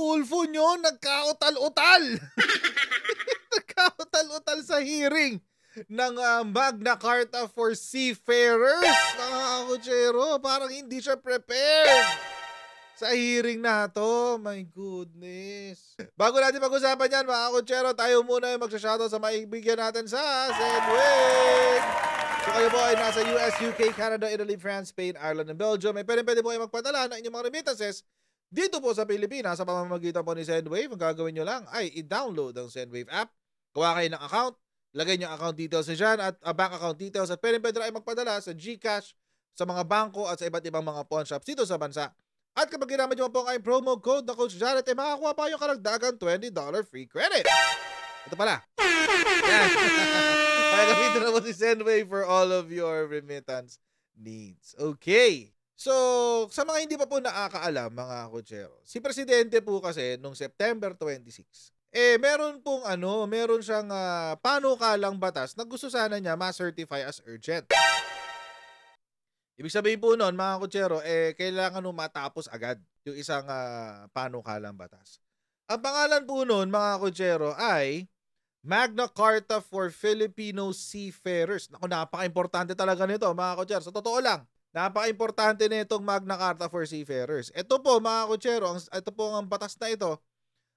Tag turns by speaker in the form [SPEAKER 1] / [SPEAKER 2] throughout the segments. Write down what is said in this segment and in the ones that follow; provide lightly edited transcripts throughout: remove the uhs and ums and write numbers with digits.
[SPEAKER 1] Tulfo nyo nagkautal-utal. Nagkautal-utal sa hearing ng Magna Carta for Seafarers. Mga kakutsero, parang hindi siya prepared sa hearing na to. My goodness. Bago natin pag-usapan yan, mga kakutsero, tayo muna yung magsha-shoutout sa maibigyan natin sa Zedwig. So kayo po ay nasa US, UK, Canada, Italy, France, Spain, Ireland, and Belgium. May pwede po ay magpadala ng inyong mga remittances dito po sa Pilipinas sa pamamagitan po ni Sendwave. Ang gagawin nyo lang ay i-download ang Sendwave app. Kuha kayo ng account, lagay nyo account details dyan at bank account details at pwede ay magpadala sa GCash, sa mga bangko at sa iba't ibang mga pawn shops dito sa bansa. At kapag ginamit nyo po ang promo code na Coach Jared, makakuha pa yung karagdagan $20 free credit. Ito pala. Yan. Kaya gamitin na po si Sendwave for all of your remittance needs. Okay. So, sa mga hindi pa po nakakaalam, mga kutsero, si Presidente po kasi nung September 26, meron siyang panukalang batas na gusto sana niya ma-certify as urgent. Ibig sabihin po noon, mga kutsero, kailangan matapos agad yung isang panukalang batas. Ang pangalan po noon, mga kutsero, ay Magna Carta for Filipino Seafarers. Naku, napaka-importante talaga nito, mga kutsero. Sa totoo lang, napaka-importante nitong Magna Carta for Seafarers. Ito po, mga kutsero, ito po ang batas na ito,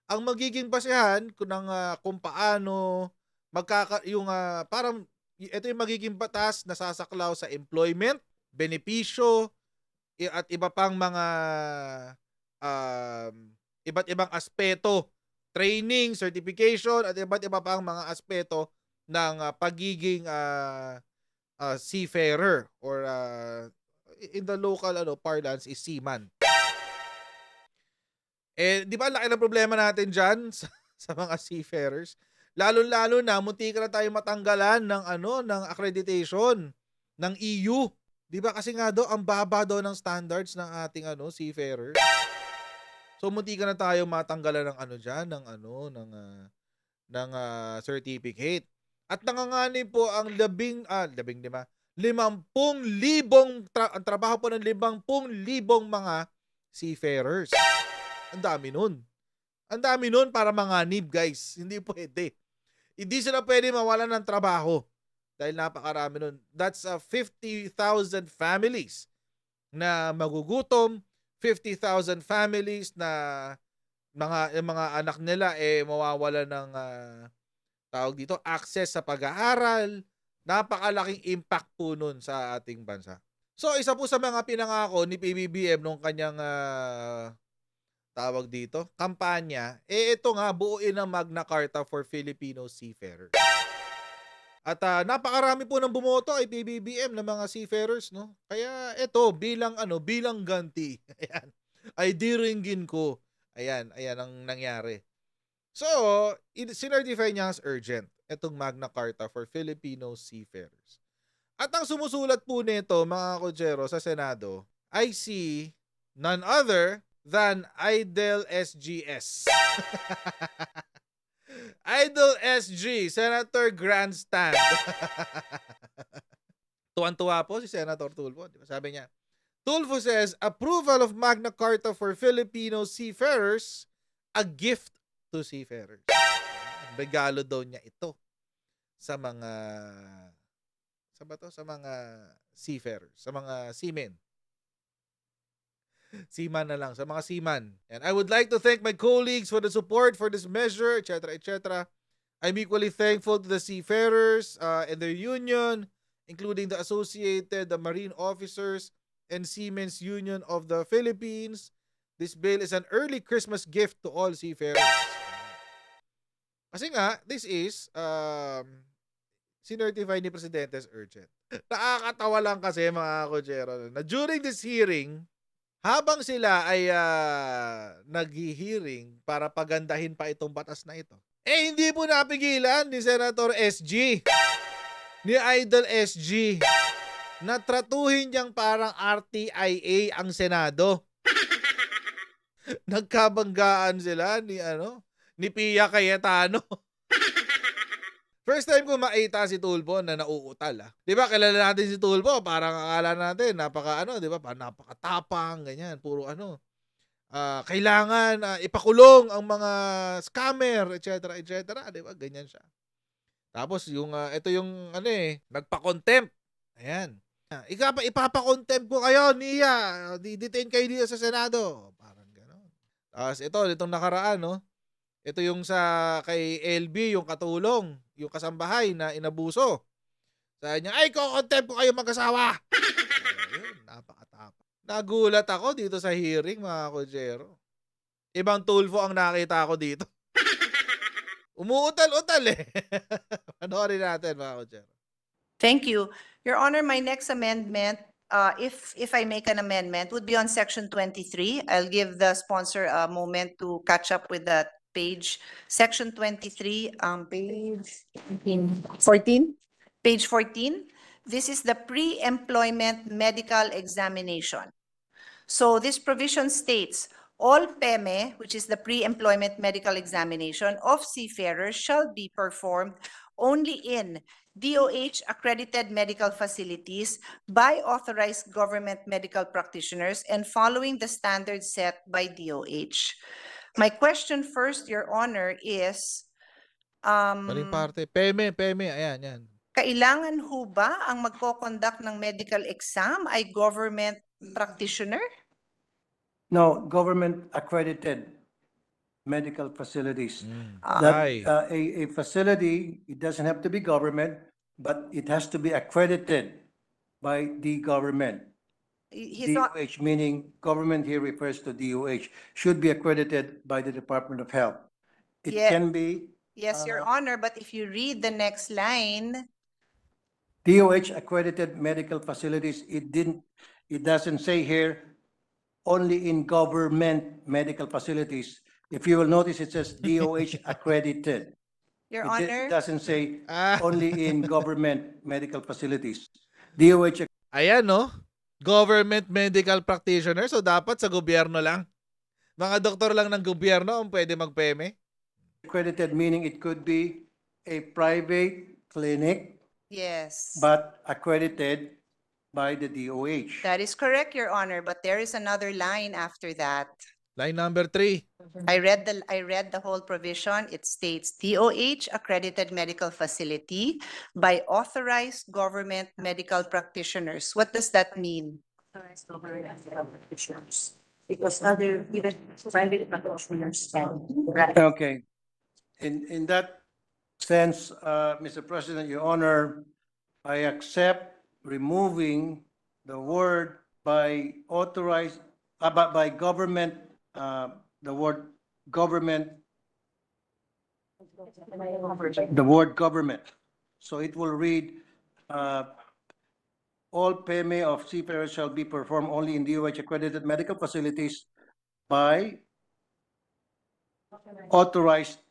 [SPEAKER 1] ang magiging basehan kung paano parang ito yung magiging batas na sasaklaw sa employment, benepisyo, at iba pang mga iba't ibang aspeto, training, certification, at iba't iba pang mga aspeto ng pagiging seafarer or in the local parlance is seaman. Di ba laki ng problema natin dyan sa mga seafarers? Lalo-lalo na, munti ka na tayo matanggalan ng accreditation ng EU. Di ba kasi nga ang baba daw ng standards ng ating seafarers. So munti ka na tayo matanggalan ng certificate. At nanganganib po ang 50,000 ang trabaho po ng 50,000 mga seafarers. Ang dami nun. Ang dami nun para manganib, guys. Hindi pwede. Hindi sila pwede mawalan ng trabaho dahil napakarami nun. That's 50,000 families na magugutom, 50,000 families na mga anak nila mawawala ng access sa pag-aaral. Napakalaking impact po nun sa ating bansa. So, isa po sa mga pinangako ni PBBM nung kanyang kampanya, ito nga, buuin ang Magna Carta for Filipino Seafarers. At napakarami po ng bumoto ay PBBM ng mga seafarers, no? Kaya ito, bilang ganti, ayan, ay diringgin ko. Ayan ang nangyari. So, sinertify niya as urgent, itong Magna Carta for Filipino Seafarers. At ang sumusulat po nito, mga kutsero, sa Senado, ay si none other than Idol SGS. Idol SG, Senator Grandstand. Tuwan-tuwa po si Senator Tulfo. Sabi niya, Tulfo says, approval of Magna Carta for Filipino seafarers, a gift to seafarers. Regalo daw niya ito sa mga seafarers, sa mga seamen. Seaman na lang, sa mga seaman. And I would like to thank my colleagues for the support for this measure, etc., etc. I'm equally thankful to the seafarers and their union, including the Associated Marine Officers and Seamen's Union of the Philippines. This bill is an early Christmas gift to all seafarers. Kasi nga, this is sinertify ni Presidente as urgent. Nakakatawa lang kasi, mga kutsero, na during this hearing, habang sila ay nag-hearing para pagandahin pa itong batas na ito, hindi po napigilan ni Senator SG, ni Idol SG, na tratuhin niyang parang RTIA ang Senado. Nagkabanggaan sila ni Pia Cayetano. First time ko makita si Tulfo na nauutal. Di ba, kilala natin si Tulfo, parang akala natin, di ba, napakatapang, ganyan, puro kailangan ipakulong ang mga scammer, etc., etc., 'di ba? Ganyan siya. Tapos yung ito yung ano nagpa-contempt. Ayan. Ipapa-contempt ko kayo, Nia. Di-detain kayo dito sa Senado. Parang gano'n. Tapos ito, nitong nakaraan, no? Ito yung sa kay LB, yung katulong, yung kasambahay na inabuso. Sabi niya, ay, ko-contempt ko kayo mag-asawa. Ayun, napakatapa. Nagulat ako dito sa hearing, mga kutsero. Ibang Tulfo ang nakita ko dito. Umuutal-utal eh. Panoorin natin, mga kutsero.
[SPEAKER 2] Thank you. Your Honor, my next amendment, if I make an amendment, would be on section 23. I'll give the sponsor a moment to catch up with that page. Section 23, page 14. Page 14. This is the pre-employment medical examination. So this provision states, all PEME, which is the pre-employment medical examination of seafarers, shall be performed only in DOH accredited medical facilities by authorized government medical practitioners and following the standards set by DOH. My question first, Your Honor, is
[SPEAKER 1] Maling parte. Peme, ayan, yan.
[SPEAKER 2] kailangan ho ba ang magko-conduct ng medical exam ay government practitioner?
[SPEAKER 3] No, government accredited medical facilities.
[SPEAKER 1] Ay.
[SPEAKER 3] A facility, it doesn't have to be government, but it has to be accredited by the government.
[SPEAKER 2] He's not,
[SPEAKER 3] DOH, meaning government here refers to DOH, should be accredited by the Department of Health. It
[SPEAKER 2] Yeah.
[SPEAKER 3] can be
[SPEAKER 2] yes, Your Honor, but if you read the next line,
[SPEAKER 3] DOH accredited medical facilities. It doesn't say here only in government medical facilities. If you will notice, it says DOH accredited.
[SPEAKER 2] Your
[SPEAKER 3] It
[SPEAKER 2] Honor,
[SPEAKER 3] doesn't say
[SPEAKER 1] Ah,
[SPEAKER 3] only in government medical facilities. DOH
[SPEAKER 1] ayan, no? Government medical practitioner. So, dapat sa gobyerno lang. Mga doktor lang ng gobyerno ang pwede magpeme.
[SPEAKER 3] accredited, meaning it could be a private clinic,
[SPEAKER 2] yes.
[SPEAKER 3] but accredited by the DOH.
[SPEAKER 2] That is correct, Your Honor, but there is another line after that.
[SPEAKER 1] Line number 3.
[SPEAKER 2] I read the whole provision. It states DOH accredited medical facility by authorized government medical practitioners. What does that mean?
[SPEAKER 4] Authorized government medical practitioners. Because other, even private practitioners can.
[SPEAKER 3] Okay. In that sense, Mr. President, Your Honor, I accept removing the word by authorized, by government, the word government, the word government. So it will read, all PME of seafarers shall be performed only in DOH accredited medical facilities by authorized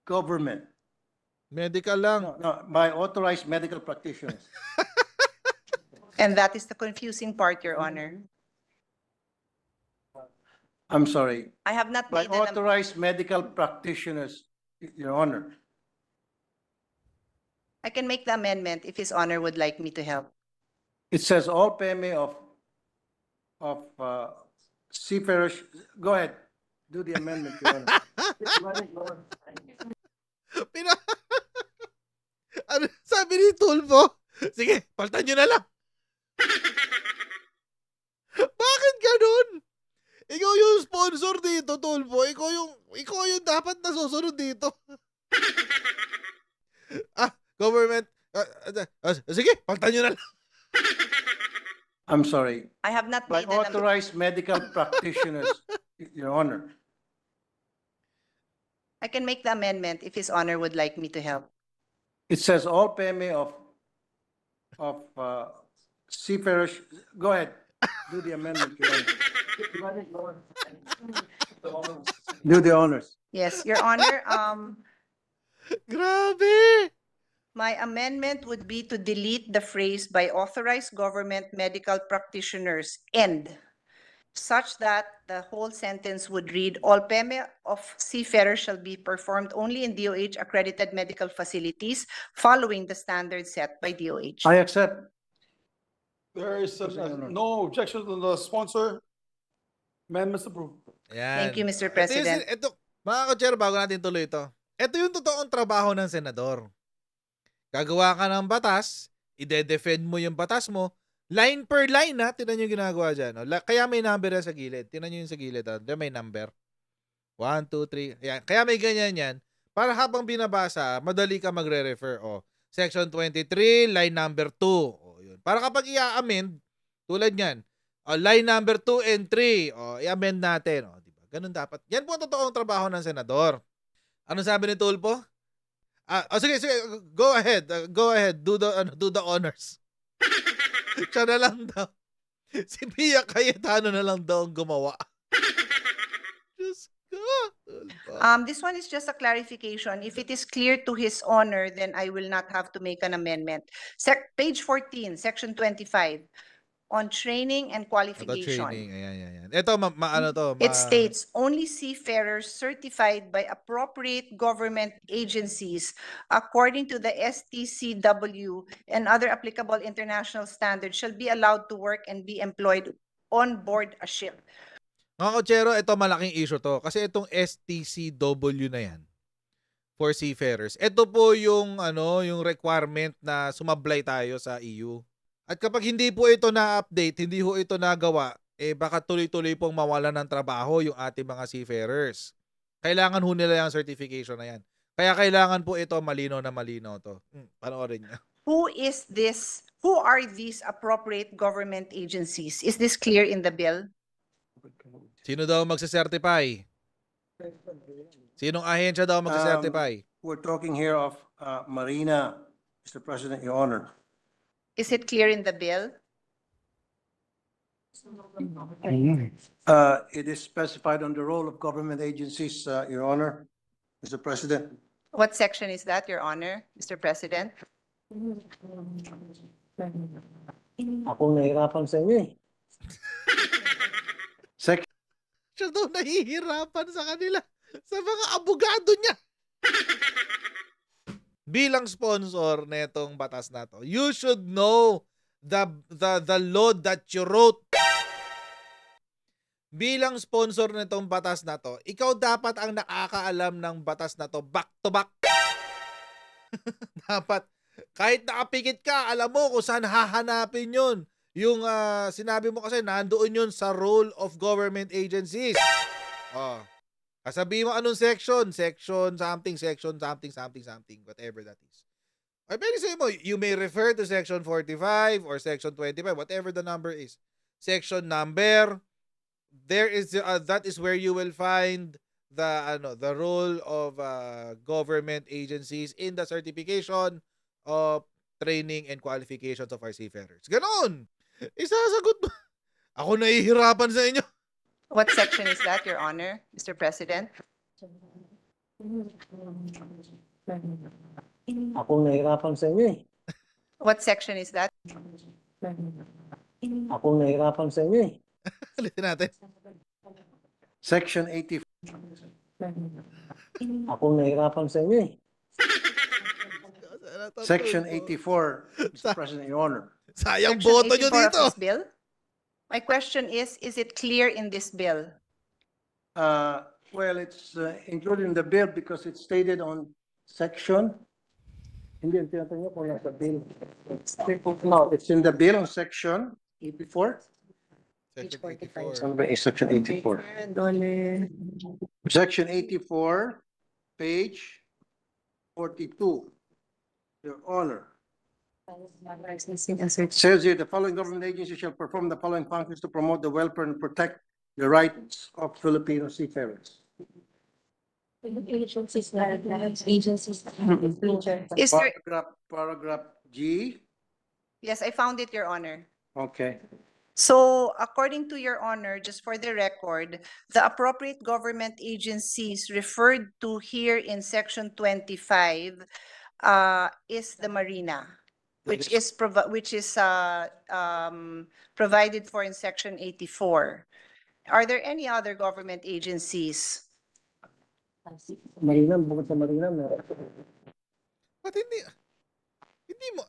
[SPEAKER 3] government.
[SPEAKER 1] Medical lang.
[SPEAKER 3] No, by authorized medical practitioners.
[SPEAKER 2] And that is the confusing part, Your Honor.
[SPEAKER 3] I'm sorry,
[SPEAKER 2] I have not
[SPEAKER 3] by
[SPEAKER 2] made an,
[SPEAKER 3] authorized medical practitioners, Your Honor.
[SPEAKER 2] I can make the amendment if His Honor would like me to help.
[SPEAKER 3] It says all PME of seafarers, go ahead, do the amendment, Your Honor.
[SPEAKER 1] Pina- ano, sabi ni Tulfo, sige, paltan nyo na lang. Bakit ganun? Ikaw yung sponsor dito, Tulfo. Ikaw yung dapat nasusunod dito. Government. Sige, paltan nyo na lang.
[SPEAKER 3] I'm sorry,
[SPEAKER 2] I have not
[SPEAKER 3] by
[SPEAKER 2] made an,
[SPEAKER 3] authorized medical practitioners, Your Honor.
[SPEAKER 2] I can make the amendment if His Honor would like me to help.
[SPEAKER 3] It says all PME of seafarers, go ahead, do the amendment, Your Honor. Do the honors.
[SPEAKER 2] Yes, Your Honor,
[SPEAKER 1] Grabe.
[SPEAKER 2] my amendment would be to delete the phrase by authorized government medical practitioners and such that the whole sentence would read, all PEME of seafarers shall be performed only in DOH accredited medical facilities following the standards set by DOH.
[SPEAKER 3] I accept.
[SPEAKER 5] There is
[SPEAKER 3] Yes, Your Honor.
[SPEAKER 5] no objection to the sponsor.
[SPEAKER 3] Amendments approved.
[SPEAKER 1] Ayan.
[SPEAKER 2] Thank you, Mr.
[SPEAKER 1] Ito yung
[SPEAKER 2] President.
[SPEAKER 1] ito, mga kotsero, bago natin tuloy ito. Ito yung totoong trabaho ng senador. Gagawa ka ng batas, ide-defend mo yung batas mo, line per line ha, tinan nyo yung ginagawa dyan. No? Kaya may number yan sa gilid. Tinan nyo yung sa gilid. Diyan may number. 1, 2, 3. Ayan. Kaya may ganyan yan. Para habang binabasa, madali ka magre-refer. O, section 23, line number 2. O, yun. Para kapag i-amend, tulad yan, line number 2 and 3, o, i-amend natin. O, diba? Ganun dapat. Yan po ang totoong trabaho ng senador. Ano sabi ni Tulpo? Sige, go ahead. Go ahead. Do the honors. Siya na lang daw. Si Pia Cayetano na lang daw ang gumawa. Diyos ko.
[SPEAKER 2] This one is just a clarification. If it is clear to his honor, then I will not have to make an amendment. Page 14, section 25, on training and
[SPEAKER 1] Ito
[SPEAKER 2] qualification.
[SPEAKER 1] training. Ayan. Ito, ano to?
[SPEAKER 2] It states, only seafarers certified by appropriate government agencies according to the STCW and other applicable international standards shall be allowed to work and be employed on board a ship.
[SPEAKER 1] Mga kotsero, ito malaking issue to. Kasi itong STCW na yan, for seafarers, ito po yung, yung requirement na sumablay tayo sa EU. At kapag hindi po ito na-update, hindi ho ito nagawa, baka tuloy-tuloy pong mawala ng trabaho yung ating mga seafarers. Kailangan ho nila yung certification na yan. Kaya kailangan po ito malinaw na malinaw to. Panoorin niya.
[SPEAKER 2] Who is this? Who are these appropriate government agencies? Is this clear in the bill?
[SPEAKER 1] Sino daw magsasertify? Sinong ahensya daw magsasertify?
[SPEAKER 3] We're talking here of Marina, Mr. President, Your Honor.
[SPEAKER 2] Is it clear in the bill?
[SPEAKER 3] It is specified on the role of government agencies, Your Honor, Mr. President.
[SPEAKER 2] What section is that, Your Honor, Mr. President?
[SPEAKER 3] Ako nahirapan sa inyo eh. Section
[SPEAKER 1] Siya daw nahihirapan sa kanila. Sa mga abogado niya. Bilang sponsor netong batas na to, you should know the law that you wrote. Bilang sponsor nitong batas na to, ikaw dapat ang nakakaalam ng batas na to back to back. Dapat kahit nakapikit ka, alam mo kung saan hahanapin yun. Yung sinabi mo kasi nandoon yun sa role of government agencies. Kasabihin mo anong section, something, whatever that is. Ay, pwede sa'yo mo, you may refer to section 45 or section 25, whatever the number is. Section number, there is that is where you will find the role of government agencies in the certification of training and qualifications of our seafarers. Ganon! Isasagot mo. Ako nahihirapan sa inyo.
[SPEAKER 2] What section is that, Your Honor, Mr. President?
[SPEAKER 3] Ako nahirapan sa inyo eh.
[SPEAKER 2] What section is that?
[SPEAKER 3] Ako nahirapan sa inyo eh.
[SPEAKER 1] Ulitin natin.
[SPEAKER 3] Section 84. Ako nahirapan sa inyo eh. Section 84, Mr. President, Your Honor.
[SPEAKER 1] Sayang
[SPEAKER 2] Section
[SPEAKER 1] boto nyo
[SPEAKER 2] 84 of
[SPEAKER 1] dito.
[SPEAKER 2] this bill? My question is it clear in this bill?
[SPEAKER 3] Well, it's included in the bill because it's stated on section. Hindi, tinatanong ko nasa bill. No, it's in the bill on section 84.
[SPEAKER 1] Section 84.
[SPEAKER 3] Ano ba is section 84? Section 84, page 42. Your Honor. Says here, the following government agencies shall perform the following functions to promote the welfare and protect the rights of Filipino seafarers.
[SPEAKER 4] Agencies.
[SPEAKER 2] Is there,
[SPEAKER 3] Paragraph G.
[SPEAKER 2] yes, I found it, Your Honor.
[SPEAKER 3] Okay.
[SPEAKER 2] So according to Your Honor, just for the record, the appropriate government agencies referred to here in section 25 is the Marina, which is provided for in section 84. Are there any other government agencies?
[SPEAKER 3] Marina, bukod sa Marina,
[SPEAKER 1] Ba't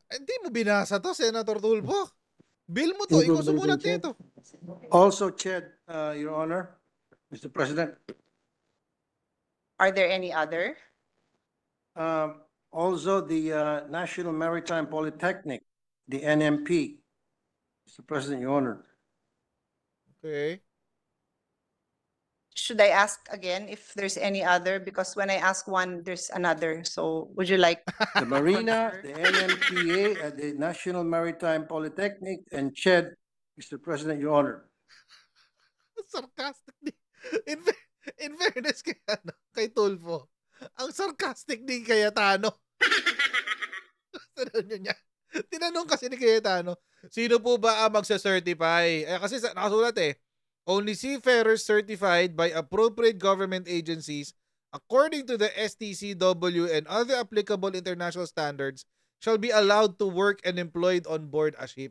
[SPEAKER 1] hindi mo binasa to, Senator Tulfo? Bill mo to, ikaw
[SPEAKER 3] Include
[SPEAKER 1] sumulat
[SPEAKER 3] Ched.
[SPEAKER 1] nito.
[SPEAKER 3] Also, Ched, Your Honor, Mr. President,
[SPEAKER 2] Are there any other?
[SPEAKER 3] also the National Maritime Polytechnic, the NMP, Mr. President, Your Honor.
[SPEAKER 1] Okay.
[SPEAKER 2] Should I ask again if there's any other? Because when I ask one, there's another. So would you like?
[SPEAKER 3] The Marina, the NMPA, the National Maritime Polytechnic, and Ched, Mr. President, Your Honor.
[SPEAKER 1] Sarcastic din. In fairness kay, kay Tulfo, ang sarcastic din kay Cayetano. Tanong niya. Tinanong kasi ni Cayetano, sino po ba ang magsa-certify? Kasi nakasulat only seafarers certified by appropriate government agencies according to the STCW and other applicable international standards shall be allowed to work and employed on board a ship.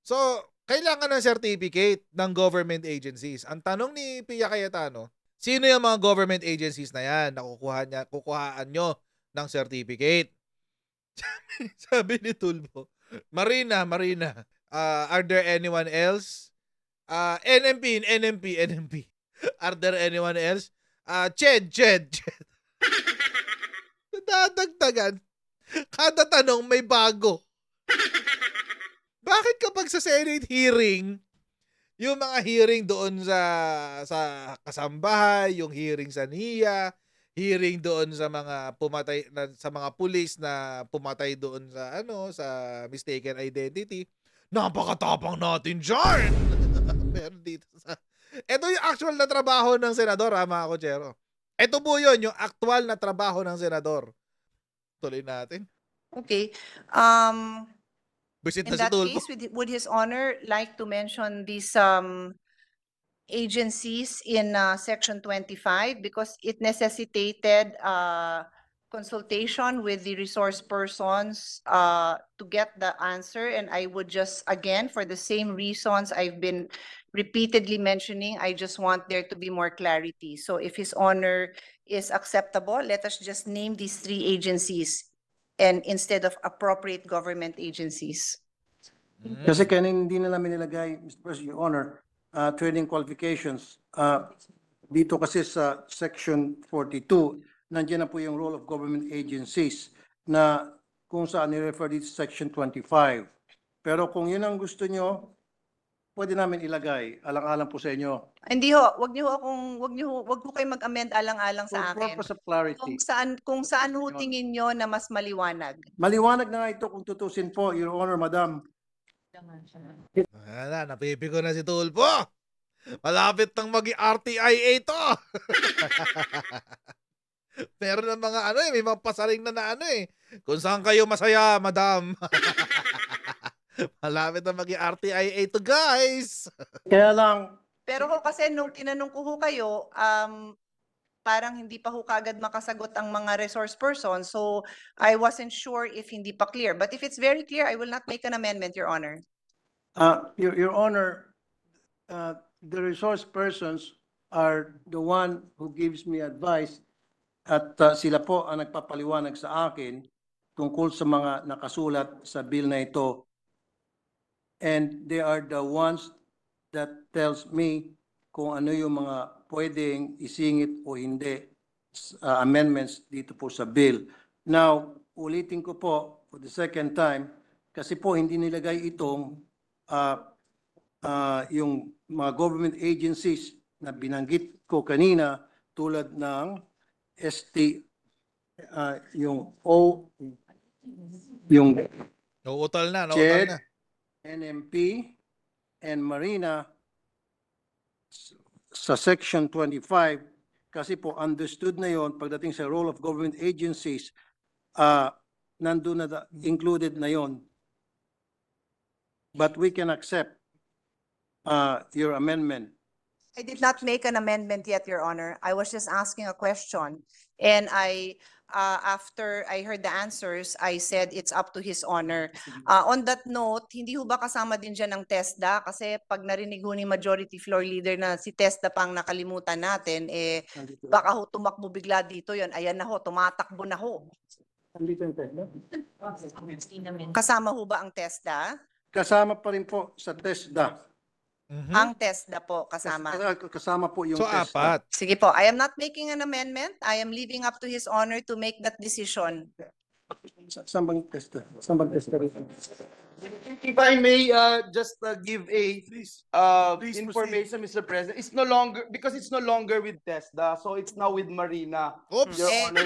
[SPEAKER 1] So, kailangan ng certificate ng government agencies. Ang tanong ni Pia Cayetano, sino yung mga government agencies na yan na kukuhaan nyo ng certificate? Sabi ni Tulfo, Marina. Are there anyone else? NMP. Are there anyone else? Ched. Dadagdagan. Kada tanong may bago. Bakit kapag sa Senate hearing, yung mga hearing doon sa kasambahay, yung hearing sa NIA, hearing doon sa mga pumatay sa mga pulis na pumatay doon sa sa mistaken identity, napakatapang natin diyan. Pero dito ito yung actual na trabaho ng senador, mga kotsero. Ito po yun, yung actual na trabaho ng senador. Tuloy natin.
[SPEAKER 2] Okay.
[SPEAKER 1] Visit
[SPEAKER 2] In
[SPEAKER 1] na si
[SPEAKER 2] that
[SPEAKER 1] Tulfo.
[SPEAKER 2] case, would His Honor like to mention these agencies in Section 25 because it necessitated consultation with the resource persons to get the answer. And I would just, again, for the same reasons I've been repeatedly mentioning, I just want there to be more clarity. So if His Honor is acceptable, let us just name these three agencies and instead of appropriate government agencies.
[SPEAKER 3] Kasi kanina hindi na namin nilagay, Mr. President, Your Honor, training qualifications. Dito kasi sa Section 42, nandiyan na po yung role of government agencies na kung saan ni-refer dito sa Section 25. Pero kung yun ang gusto nyo, pwede namin ilagay. Alang-alang po sa inyo.
[SPEAKER 2] Hindi ho, wag ho kayo mag-amend alang-alang
[SPEAKER 3] For
[SPEAKER 2] sa akin.
[SPEAKER 3] purpose of clarity.
[SPEAKER 2] Kung saan ho tingin nyo na mas maliwanag.
[SPEAKER 3] Maliwanag na nga ito kung tutusin po, Your Honor, Madam.
[SPEAKER 1] Napipi ko na si Tulfo. Malapit nang maging RTIA to. Meron ng mga may mga pasaring na kung saan kayo masaya, madam. Malapit na maging RTIA to, guys.
[SPEAKER 3] Kaya lang,
[SPEAKER 2] Pero ho kasi nung tinanong ko ho kayo, parang hindi pa ho kagad makasagot ang mga resource persons. So I wasn't sure if hindi pa clear. But if it's very clear, I will not make an amendment, Your Honor.
[SPEAKER 3] Your Honor, the resource persons are the one who gives me advice at sila po ang nagpapaliwanag sa akin tungkol sa mga nakasulat sa bill na ito. And they are the ones that tells me kung ano yung mga pwedeng isingit o hindi amendments dito po sa bill. Now, ulitin ko po for the second time, kasi po hindi nilagay itong yung mga government agencies na binanggit ko kanina tulad ng ST, yung O, yung
[SPEAKER 1] Nauutal na.
[SPEAKER 3] Ched, NMP, and Marina sa Section 25 kasi po understood na yon pagdating sa role of government agencies, nandun na included na yon. But we can accept your amendment.
[SPEAKER 2] I did not make an amendment yet, Your Honor. I was just asking a question. And after I heard the answers, I said it's up to His Honor. On that note, hindi ho ba kasama din dyan ng TESDA? Kasi pag narinig ho ni Majority Floor Leader na si TESDA pang nakalimutan natin, baka ho tumakbo bigla dito yon. Ayan na ho, tumatakbo na ho. Kasama ho ba ang TESDA?
[SPEAKER 3] kasama pa rin po sa TESDA.
[SPEAKER 1] Mhm.
[SPEAKER 2] Ang TESDA po kasama.
[SPEAKER 3] Kasama po yung
[SPEAKER 1] So,
[SPEAKER 3] TESDA.
[SPEAKER 1] apat.
[SPEAKER 2] Sige po, I am not making an amendment. I am leaving up to his honor to make that decision.
[SPEAKER 3] Saan bang TESDA? Saan bang TESDA rito?
[SPEAKER 5] If I may just give a
[SPEAKER 1] Please
[SPEAKER 5] information, Mr. President, it's no longer because it's no longer with TESDA, so it's now with Marina.
[SPEAKER 1] Oops.
[SPEAKER 5] Your
[SPEAKER 2] Eh,
[SPEAKER 5] Honor,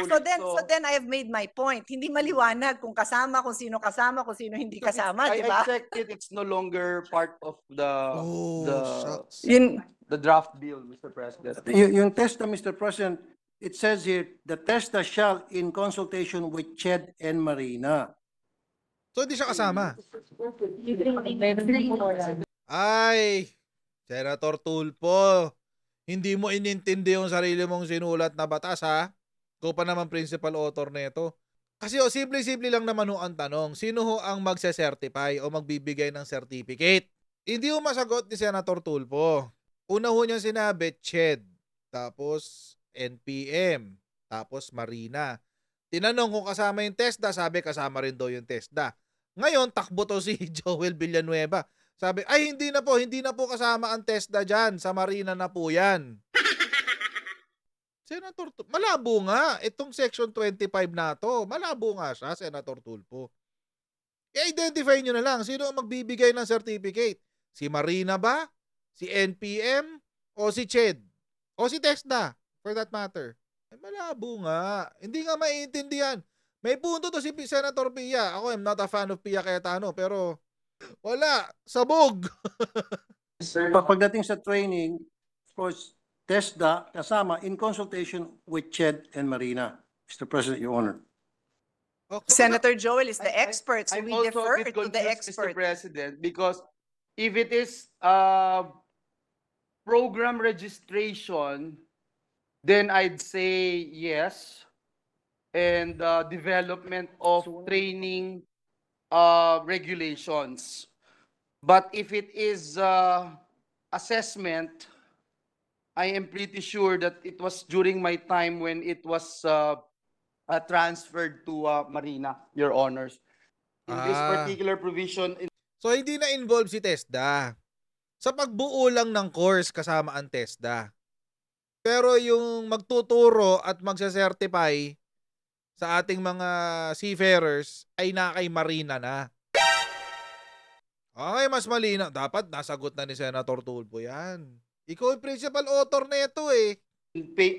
[SPEAKER 2] so then I have made my point. Hindi maliwanag kung kasama, kung sino kasama, kung sino hindi kasama, di
[SPEAKER 5] I
[SPEAKER 2] ba?
[SPEAKER 5] checked it, it's no longer part of
[SPEAKER 1] Oh,
[SPEAKER 5] the
[SPEAKER 1] shucks.
[SPEAKER 2] Yun,
[SPEAKER 5] the draft bill, Mr. President.
[SPEAKER 3] Yung TESDA, Mr. President, it says here, the TESDA shall in consultation with CHED and Marina.
[SPEAKER 1] So, hindi siya kasama. Ay, Senator Tulfo, hindi mo inintindi yung sarili mong sinulat na batas, ha? Ikaw pa naman principal author nito. Kasi simple-simple lang naman ho ang tanong, sino ho ang magse-certify o magbibigay ng certificate? Hindi ho masagot ni Senator Tulfo. Una ho niyang sinabi, CHED, tapos NPM, tapos Marina. Tinanong kung kasama yung TESDA, sabi kasama rin daw yung TESDA. Ngayon, takbo to si Joel Villanueva. Sabi, ay hindi na po kasama ang TESDA dyan. Sa Marina na po yan. Senator, malabo nga. Itong section 25 na to, malabo nga siya, Senator Tulfo. I-identify nyo na lang, sino ang magbibigay ng certificate? Si Marina ba? Si NPM? O si CHED? O si TESDA, for that matter? Ay, malabo nga. Hindi nga maiintindihan. May punto to si Senator Pia. Ako, I'm not a fan of Pia Cayetano, pero wala. Sabog.
[SPEAKER 3] Pagdating sa training, of course, TESDA kasama in consultation with CHED and Marina. Mr. President, Your Honor.
[SPEAKER 1] Okay.
[SPEAKER 2] Senator Joel is the expert, so
[SPEAKER 5] I'm
[SPEAKER 2] we
[SPEAKER 5] also a
[SPEAKER 2] defer
[SPEAKER 5] bit
[SPEAKER 2] to the
[SPEAKER 5] confused, Mr.
[SPEAKER 2] expert.
[SPEAKER 5] President, because if it is program registration, then I'd say yes. And development of training regulations. But if it is assessment, I am pretty sure that it was during my time when it was transferred to Marina, Your Honors. In this
[SPEAKER 1] Ah.
[SPEAKER 5] particular provision,
[SPEAKER 1] So, hindi na involved si TESDA. Sa pagbuo lang ng course, kasama ang TESDA. Pero yung magtuturo at magsa-certify sa ating mga seafarers ay na kay Marina na. Okay, mas malinaw. Dapat nasagot na ni Senator Tulfo yan. Ikaw yung principal author na ito eh.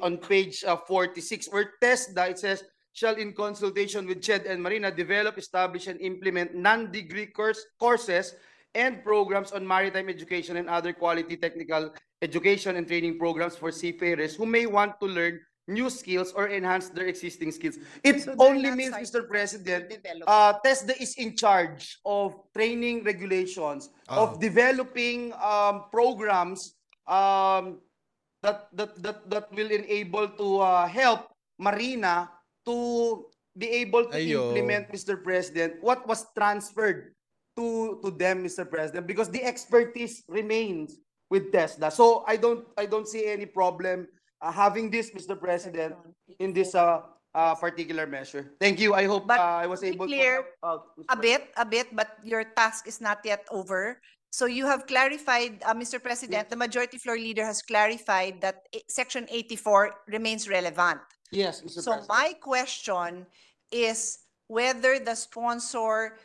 [SPEAKER 5] on page 46, where TESDA, it says, shall in consultation with CHED and Marina develop, establish, and implement non-degree courses and programs on maritime education and other quality technical education and training programs for seafarers who may want to learn new skills or enhance their existing skills. It
[SPEAKER 2] So they're
[SPEAKER 5] only
[SPEAKER 2] not
[SPEAKER 5] means,
[SPEAKER 2] cited
[SPEAKER 5] Mr. President,
[SPEAKER 2] Develop.
[SPEAKER 5] TESDA is in charge of training regulations,
[SPEAKER 1] Oh.
[SPEAKER 5] of developing programs that will enable to help Marina to be able to
[SPEAKER 1] Ayo.
[SPEAKER 5] implement, Mr. President, what was transferred to them, Mr. President, because the expertise remains with TESDA. So I don't see any problem having this, Mr. President, in this particular measure. Thank you. I hope
[SPEAKER 2] But
[SPEAKER 5] I was
[SPEAKER 2] to be
[SPEAKER 5] able
[SPEAKER 2] clear,
[SPEAKER 5] to help,
[SPEAKER 2] A
[SPEAKER 5] Mr.
[SPEAKER 2] bit, but your task is not yet over. So you have clarified, Mr. President, the majority floor leader has clarified that section 84 remains relevant.
[SPEAKER 5] Yes, Mr.
[SPEAKER 2] So
[SPEAKER 5] President.
[SPEAKER 2] my question is whether the sponsor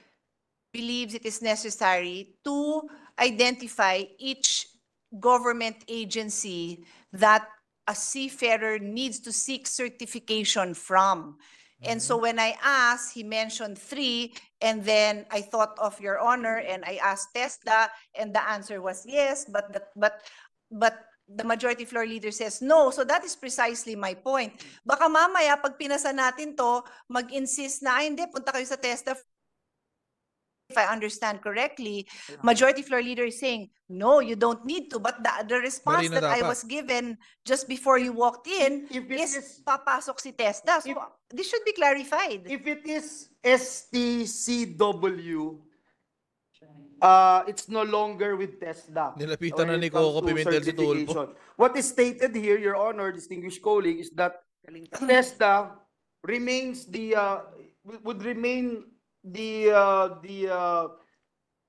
[SPEAKER 2] believes it is necessary to identify each government agency that a seafarer needs to seek certification from. And so when I asked, he mentioned 3, and then I thought of Your Honor, and I asked TESDA, and the answer was yes, but the majority floor leader says no. So that is precisely my point. Baka mamaya, pag pinasa natin to, mag-insist na, ay hindi, punta kayo sa TESDA. If I understand correctly, majority floor leader is saying, no, you don't need to. But the response
[SPEAKER 1] Marina
[SPEAKER 2] that I
[SPEAKER 1] dapat.
[SPEAKER 2] was given just before you walked in
[SPEAKER 5] If it
[SPEAKER 2] is
[SPEAKER 5] is-
[SPEAKER 2] papasok si TESDA. So this should be clarified.
[SPEAKER 5] If it is STCW, it's no longer with TESDA.
[SPEAKER 1] Nilapitan na
[SPEAKER 5] when
[SPEAKER 1] ni
[SPEAKER 5] it comes
[SPEAKER 1] Coco
[SPEAKER 5] to
[SPEAKER 1] Pimentel si Tulfo.
[SPEAKER 5] certification. What is stated here, Your Honor, distinguished colleague, is that TESDA remains would remain the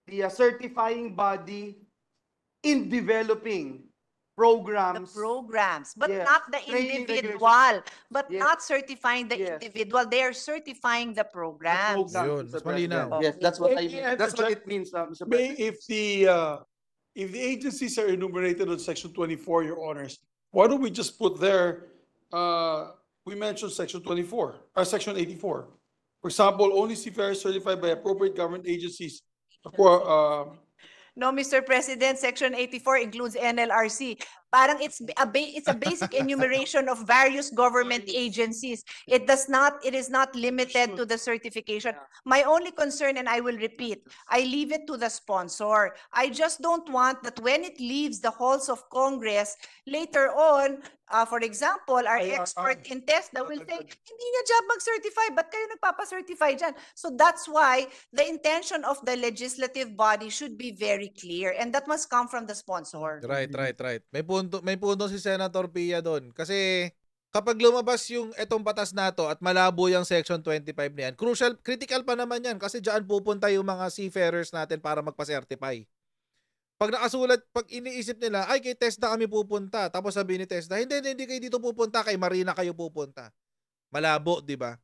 [SPEAKER 5] the certifying body in developing
[SPEAKER 2] The
[SPEAKER 5] programs.
[SPEAKER 2] programs, but
[SPEAKER 5] Yes.
[SPEAKER 2] not the
[SPEAKER 5] Training
[SPEAKER 2] individual, but
[SPEAKER 5] Yes.
[SPEAKER 2] not certifying the
[SPEAKER 5] Yes.
[SPEAKER 2] individual. They are certifying the
[SPEAKER 5] The
[SPEAKER 2] programs.
[SPEAKER 1] Yun,
[SPEAKER 5] programs,
[SPEAKER 1] mas
[SPEAKER 5] Mr. President.
[SPEAKER 1] malinaw.
[SPEAKER 5] Yes, that's what I
[SPEAKER 6] May
[SPEAKER 5] mean.
[SPEAKER 6] I
[SPEAKER 5] That's what
[SPEAKER 6] interject?
[SPEAKER 5] it means, Mr.
[SPEAKER 6] May,
[SPEAKER 5] President.
[SPEAKER 6] if the agencies are enumerated on section 24, your honors, why don't we just put there, we mentioned section 24, section 84. For example, only seafarers certified by appropriate government agencies,
[SPEAKER 2] No, Mr. President, Section 84 includes NLRC. Parang it's a basic enumeration of various government agencies. It is not limited to the certification. My only concern, and I will repeat, I leave it to the sponsor. I just don't want that when it leaves the halls of Congress, later on, for example, our expert in TESDA will say, hindi niya job mag-certify, ba't kayo nagpapa-certify dyan? So that's why the intention of the legislative body should be very clear, and that must come from the sponsor.
[SPEAKER 1] Right. May punto si Senator Pia doon. Kasi kapag lumabas yung etong batas na to at malabo yung section 25 na yan, critical pa naman yan kasi diyan pupunta yung mga seafarers natin para magpa-certify. Pag nakasulat, pag iniisip nila, ay kay TESDA kami pupunta. Tapos sabi ni TESDA, hindi kayo dito pupunta, kay Marina kayo pupunta. Malabo, di ba?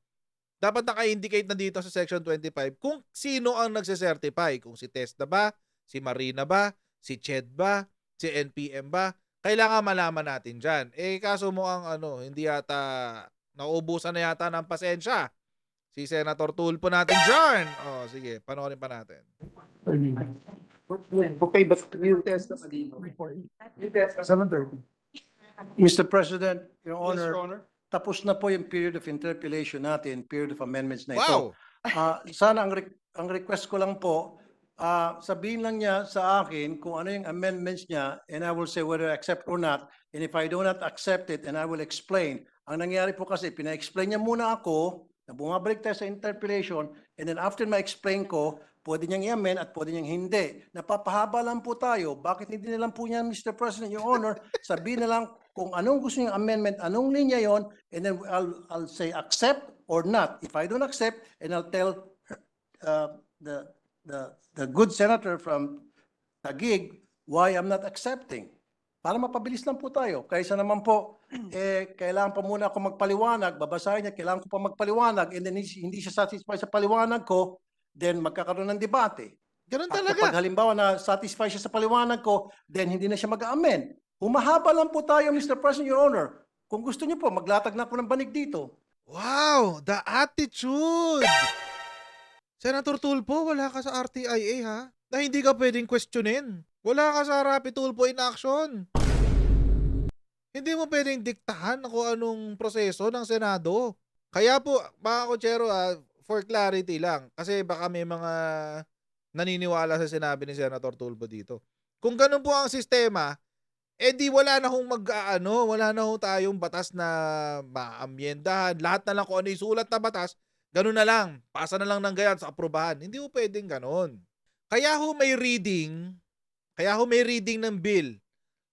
[SPEAKER 1] Dapat naka-indicate na dito sa section 25 kung sino ang nagse-certify. Kung si TESDA ba, si Marina ba, si CHED ba, si NPM ba. Kailangan malaman natin dyan. Kaso mo ang hindi yata, nauubusan na yata ng pasensya. Si Senator Tulfo natin dyan. Sige, panoorin pa natin.
[SPEAKER 5] Okay, but you test the
[SPEAKER 3] Mr. President, Your
[SPEAKER 6] yes,
[SPEAKER 3] Honor,
[SPEAKER 6] your honor.
[SPEAKER 3] tapos na po yung period of interpellation natin, period of amendments na
[SPEAKER 1] Wow!
[SPEAKER 3] ito. Sana ang request ko lang po, sabihin lang niya sa akin kung ano yung amendments niya and I will say whether I accept or not. And if I do not accept it, and I will explain. Ang nangyari po kasi, pina-explain niya muna ako, na bumabalik tayo sa interpellation, and then after ma-explain ko, pwede niyang i-amend at pwede niyang hindi. Napapahaba lang po tayo. Bakit hindi na lang po niya, Mr. President, Your Honor, sabihin na lang kung anong gusto niyang amendment, anong linya yon, and then I'll say accept or not. If I don't accept, and I'll tell the good senator from Taguig why I'm not accepting. Para mapabilis lang po tayo. Kaysa naman po, kailangan pa muna ako magpaliwanag, babasahin niya, kailangan ko pa magpaliwanag, and then hindi siya satisfied sa paliwanag ko, then magkakaroon ng debate.
[SPEAKER 1] Ganun
[SPEAKER 3] At
[SPEAKER 1] talaga.
[SPEAKER 3] kapag halimbawa na satisfied siya sa paliwanag ko, then hindi na siya mag-amend. Humahaba lang po tayo, Mr. President, Your Honor. Kung gusto niyo po, maglatag na ako ng banig dito.
[SPEAKER 1] Wow! The attitude! Senator Tulfo, wala ka sa RTIA ha? Na hindi ka pwedeng questionin. Wala ka sa Rapi Tulfo in action. Hindi mo pwedeng diktahan kung anong proseso ng Senado. Kaya po, mga kotsero, for clarity lang, kasi baka may mga naniniwala sa sinabi ni Senator Tulfo dito. Kung ganun po ang sistema, di wala na hong wala na hong tayong batas na maamyendahan. Lahat na lang kung ano yung sulat na batas, ganun na lang. Pasa na lang ng gayan sa aprubahan. Hindi mo pwedeng ganun. Kaya ho may reading ng bill.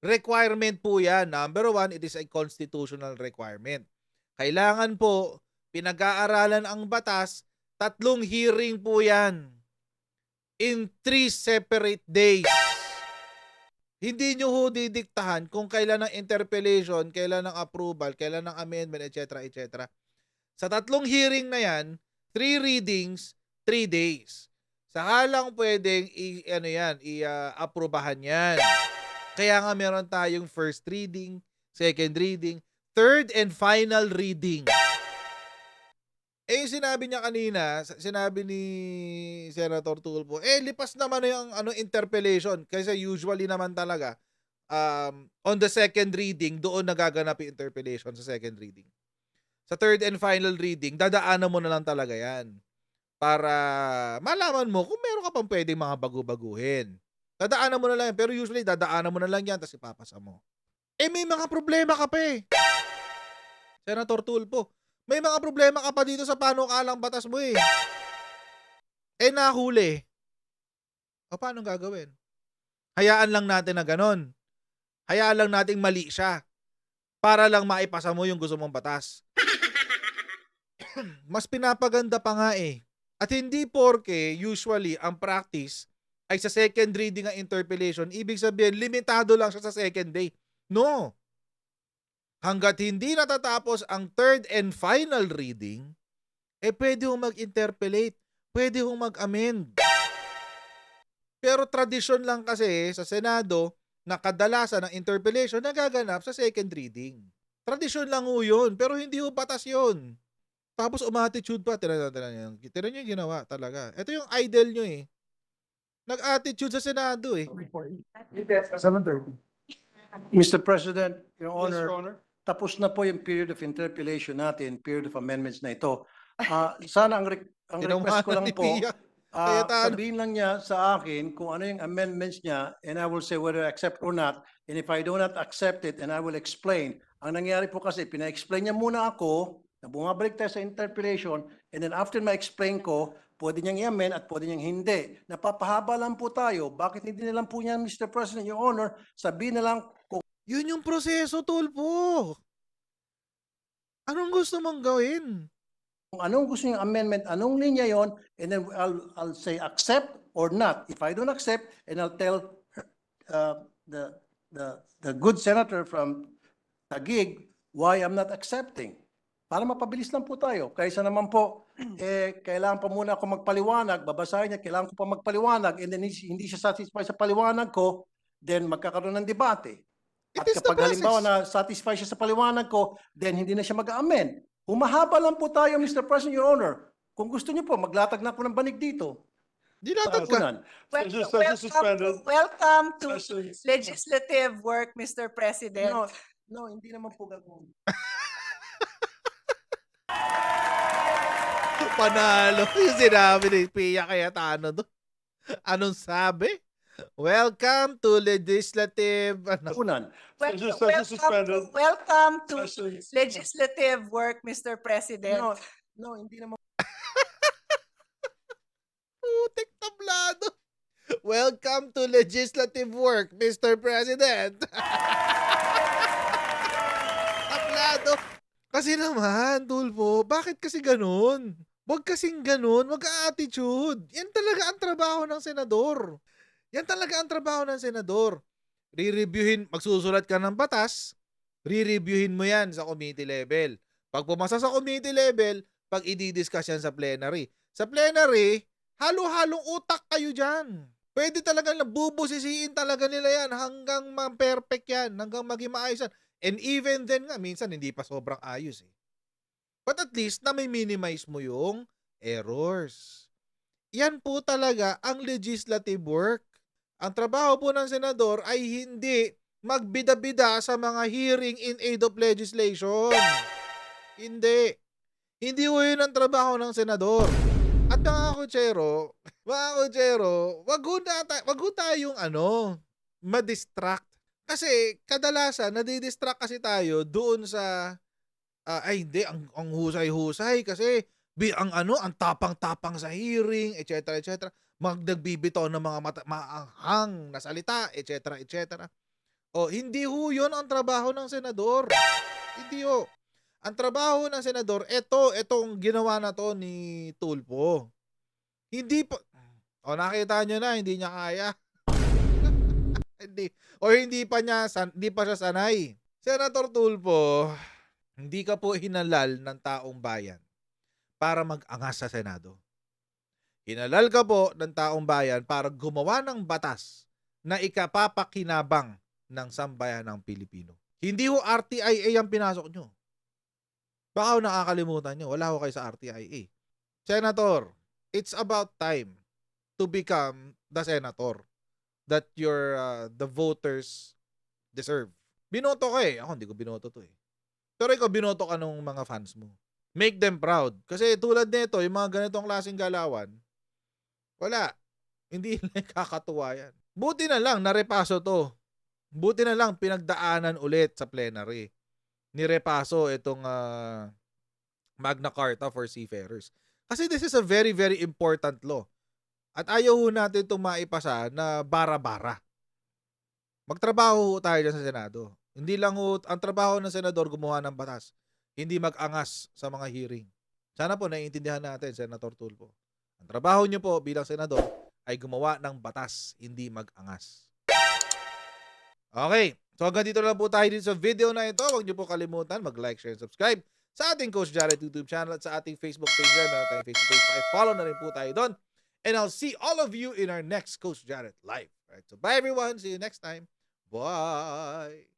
[SPEAKER 1] Requirement po yan. Number 1, it is a constitutional requirement. Kailangan po, pinag-aaralan ang batas, 3 hearing po yan. In 3 separate days. Hindi nyo ho didiktahan kung kailan ang interpellation, kailan ang approval, kailan ang amendment, etc. etc. Sa 3 hearing na yan, 3 readings, 3 days. Saka lang pwedeng i-aprobahan yan. Kaya nga meron tayong first reading, second reading, third and final reading. Yung sinabi niya kanina, sinabi ni Senator Tulfo, lipas naman na yung interpellation kasi usually naman talaga on the second reading doon nagaganap yung interpellation sa second reading. Sa third and final reading, dadaanan mo na lang talaga yan para malaman mo kung meron ka pang pwedeng mga bago-baguhin. Dadaanan mo na lang yan, pero usually dadaanan mo na lang yan tapos ipapasa mo. May mga problema ka pa Senator Tulfo. May mga problema ka pa dito sa panukalang batas mo nahuli. O paano gagawin? Hayaan lang natin na ganon. Hayaan lang nating mali siya. Para lang maipasa mo yung gusto mong batas. Mas pinapaganda pa nga At hindi porke usually ang practice ay sa second reading ang interpellation, ibig sabihin, limitado lang siya sa second day. No. Hanggat hindi natatapos ang third and final reading, pwede hong mag-interpellate, pwede hong mag-amend. Pero tradisyon lang kasi sa Senado na kadalasan ng interpellation nagaganap sa second reading. Tradisyon lang ho yun, pero hindi ho batas yun. Tapos umattitude pa, tira nyo yung ginawa talaga. Ito yung idol nyo eh. Nag-attitude sa Senado eh.
[SPEAKER 6] 7:30.
[SPEAKER 3] Mr. President, Your
[SPEAKER 6] Yes,
[SPEAKER 3] Honor,
[SPEAKER 6] Your Honor.
[SPEAKER 3] tapos na po yung period of interpellation natin, period of amendments na ito. Sana ang request ko
[SPEAKER 1] Tinawanan
[SPEAKER 3] lang
[SPEAKER 1] ni
[SPEAKER 3] po,
[SPEAKER 1] Pia. Cayetano.
[SPEAKER 3] sabihin lang niya sa akin kung ano yung amendments niya and I will say whether I accept or not. And if I do not accept it, and I will explain. Ang nangyari po kasi, pina-explain niya muna ako, na bumabalik tayo sa interpellation, and then after ma-explain ko, pwede niyang i-amend at pwede niyang hindi. Napapahaba lang po tayo. Bakit hindi na lang po niya, Mr. President, Your Honor, sabihin na lang kung
[SPEAKER 1] Yun yung proseso, Tulpo. Anong gusto mong gawin?
[SPEAKER 3] anong gusto niyang amendment, anong linya yon, and then I'll say accept or not. If I don't accept, and I'll tell the good senator from Taguig why I'm not accepting. Para mapabilis lang po tayo. Kaysa naman po, kailangan pa muna ako magpaliwanag, babasahin niya, kailangan ko pa magpaliwanag, and then hindi siya satisfied sa paliwanag ko, then magkakaroon ng debate.
[SPEAKER 1] It
[SPEAKER 3] At
[SPEAKER 1] is the
[SPEAKER 3] kapag halimbawa
[SPEAKER 1] process.
[SPEAKER 3] na satisfied siya sa paliwanag ko, then hindi na siya mag-amend. Humahaba lang po tayo, Mr. President, Your Honor. Kung gusto niyo po, maglatag na ako ng banig dito.
[SPEAKER 1] Dinatag ka.
[SPEAKER 3] Tapunan.
[SPEAKER 6] Session suspended.
[SPEAKER 2] Welcome to
[SPEAKER 6] Session-
[SPEAKER 2] legislative work, Mr. President.
[SPEAKER 3] No, hindi naman po gagawin.
[SPEAKER 1] Panalo. Yung sinabi ni Pia Cayetano doon. Anong sabi? Welcome to legislative... Ano?
[SPEAKER 3] Tapunan.
[SPEAKER 6] Session suspended.
[SPEAKER 2] Welcome to
[SPEAKER 6] Session-
[SPEAKER 2] legislative work, Mr. President.
[SPEAKER 3] No, hindi naman.
[SPEAKER 1] Putik tablado. Welcome to legislative work, Mr. President. Tablado. Kasi naman, Tulfo, bakit kasi ganun? Huwag kasing ganun, mag-attitude. Yan talaga ang trabaho ng senador. Yan talaga ang trabaho ng senador. Re-reviewin, magsusulat ka ng batas, re-reviewin mo yan sa committee level. Pag pumasa sa committee level, pag i-discuss yan sa plenary. Sa plenary, halo-halong utak kayo dyan. Pwede talaga bubusisiin talaga nila yan hanggang ma-perfect yan, hanggang maging maayos yan. And even then nga, minsan hindi pa sobrang ayos eh. But at least na may minimize mo yung errors. Yan po talaga ang legislative work. Ang trabaho po ng senador ay hindi magbida-bida sa mga hearing in aid of legislation. Hindi. Hindi po yun ang trabaho ng senador. At mga kutsero, wag ho tayong ma-distract. Kasi kadalasan, nadidistract kasi tayo doon sa, ay hindi, ang husay-husay kasi ang tapang-tapang sa hearing, etc. etc. Magnagbibitaw ng mga maanghang na salita, etc. etc. O, hindi ho yun ang trabaho ng senador. Hindi ho. Ang trabaho ng senador, etong ginawa na to ni Tulfo. Hindi pa, nakita nyo na, hindi niya kaya. hindi pa siya sanay. Senator Tulfo, hindi ka po hinalal ng taong bayan para mag-angas sa Senado. Hinalal ka po ng taong bayan para gumawa ng batas na ikapapakinabang ng sambayanang Pilipino. Hindi ho RTIA ang pinasok nyo. Baka nakakalimutan nyo, wala ho kayo sa RTIA. Senator, it's about time to become the senator that the voters deserve. Binoto ka eh. Ako hindi ko binoto to eh. Pero ikaw binoto ka ng mga fans mo. Make them proud. Kasi tulad nito, yung mga ganitong klaseng galawan, wala. Hindi kakatuwa yan. Buti na lang, narepaso to. Buti na lang, pinagdaanan ulit sa plenary. Nirepaso itong Magna Carta for Seafarers. Kasi this is a very, very important law. At ayaw natin itong maipasa na bara-bara. Magtrabaho tayo dyan sa Senado. Hindi lang ang trabaho ng senador gumawa ng batas. Hindi mag-angas sa mga hearing. Sana po naiintindihan natin, Senator Tulfo. Ang trabaho niyo po bilang senador ay gumawa ng batas, hindi mag-angas. Okay. So hanggang dito na lang po tayo dito sa video na ito. Huwag niyo po kalimutan mag-like, share, and subscribe sa ating Coach Jared YouTube channel at sa ating Facebook page. Meron tayong Facebook page. I-follow na rin po tayo doon. And I'll see all of you in our next Coach Jared Live. Alright, so bye everyone. See you next time. Bye.